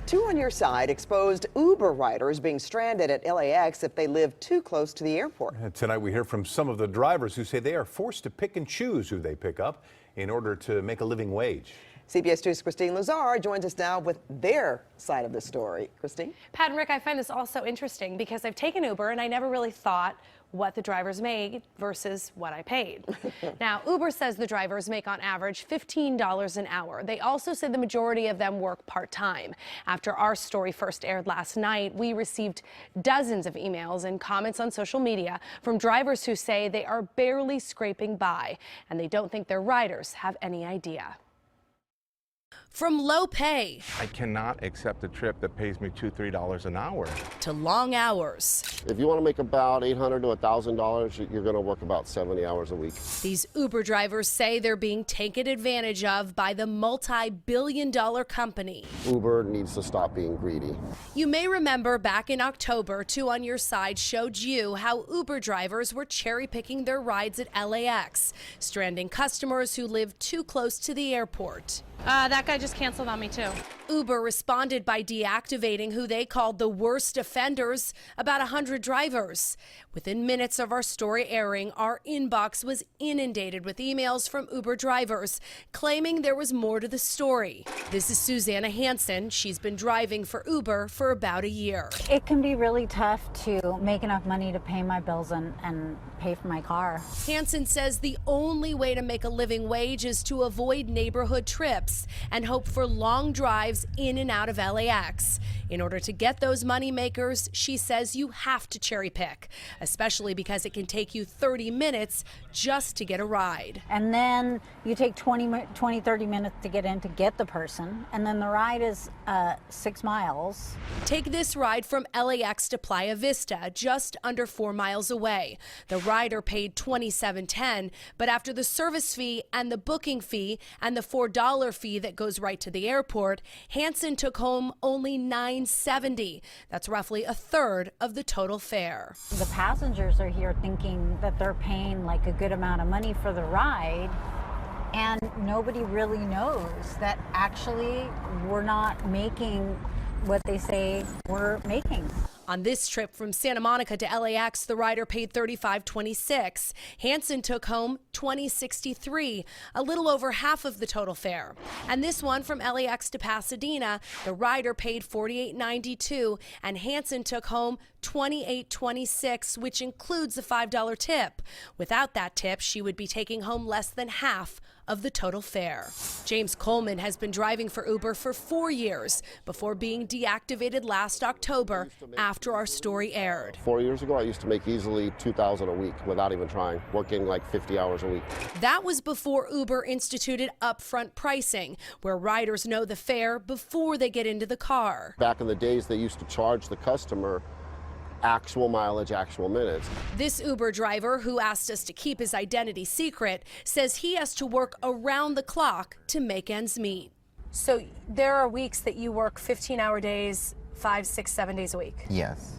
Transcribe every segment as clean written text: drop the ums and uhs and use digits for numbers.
Two on Your Side exposed Uber riders being stranded at LAX if they live too close to the airport. Tonight we hear from some of the drivers who say they are forced to pick and choose who they pick up in order to make a living wage. CBS 2's Kristine Lazar joins us now with their side of the story. Kristine? Pat and Rick, I find this also interesting because I've taken Uber and I never really thought what the drivers made versus what I paid. Now, Uber says the drivers make on average $15 an hour. They also say the majority of them work part-time. After our story first aired last night, we received dozens of emails and comments on social media from drivers who say they are barely scraping by and they don't think their riders have any idea. From low pay I cannot accept a trip that pays me $2, $3 an hour. to long hours, If you want to make about $800 to $1,000, you're going to work about 70 hours a week. these Uber drivers say they're being taken advantage of by the multi-billion-dollar company. Uber needs to stop being greedy. You may remember back in October, Two on Your Side showed you how Uber drivers were cherry-picking their rides at LAX, stranding customers who lived too close to the airport. That guy just canceled on me too. Uber responded by deactivating who they called the worst offenders, about 100 drivers. Within minutes of our story airing, our inbox was inundated with emails from Uber drivers claiming there was more to the story. This is Susanna Hansen. She's been driving for Uber for about a year. It can be really tough to make enough money to pay my bills and pay for my car. Hansen says the only way to make a living wage is to avoid neighborhood trips and hope for long drives in and out of LAX. In order to get those money makers, she says you have to cherry pick, especially because it can take you 30 minutes just to get a ride. And then you take 30 minutes to get in to get the person, and then the ride is 6 miles. Take this ride from LAX to Playa Vista, just under 4 miles away. The rider paid $27.10, but after the service fee and the booking fee and the $4 fee that goes right to the airport, Hansen took home only $9.70. That's roughly a third of the total fare. The passengers are here thinking that they're paying like a good amount of money for the ride, and nobody really knows that actually we're not making what they say we're making. On this trip from Santa Monica to LAX, the rider paid $35.26. Hansen took home $20.63, a little over half of the total fare. And this one from LAX to Pasadena, the rider paid $48.92, and Hansen took home $28.26, which includes a $5 tip. Without that tip, she would be taking home less than half of the total fare. James Coleman has been driving for Uber for 4 years before being deactivated last October after our story aired. 4 years ago, I used to make easily $2,000 a week without even trying, working like 50 hours a week. That was before Uber instituted upfront pricing, where riders know the fare before they get into the car. Back in the days, they used to charge the customer actual mileage, actual minutes. This Uber driver, who asked us to keep his identity secret, says he has to work around the clock to make ends meet. So there are weeks that you work 15-hour days, 5, 6, 7 days a week. Yes.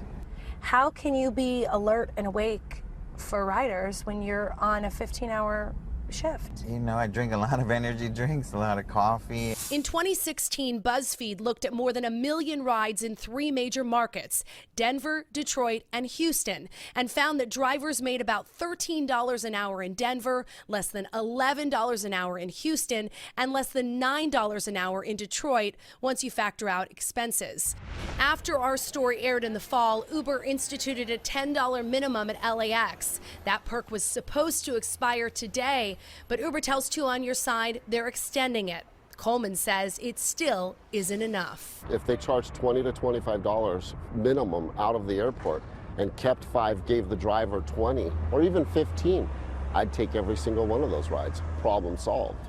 How can you be alert and awake for riders when you're on a 15-hour shift? You know, I drink a lot of energy drinks, a lot of coffee. In 2016, BuzzFeed looked at more than 1 million rides in 3 major markets, Denver, Detroit, and Houston, and found that drivers made about $13 an hour in Denver, less than $11 an hour in Houston, and less than $9 an hour in Detroit once you factor out expenses. After our story aired in the fall, Uber instituted a $10 minimum at LAX. That perk was supposed to expire today, but Uber tells Two on Your Side they're extending it. Coleman says it still isn't enough. If they charged $20 to $25 minimum out of the airport and kept 5, gave the driver 20 or even 15, I'd take every single one of those rides. Problem solved.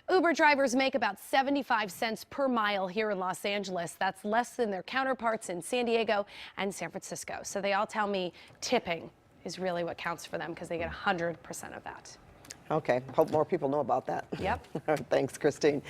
Uber drivers make about 75 cents per mile here in Los Angeles. That's less than their counterparts in San Diego and San Francisco. So they all tell me tipping is really what counts for them because they get 100% of that. Okay, hope more people know about that. Yep. Thanks, Kristine.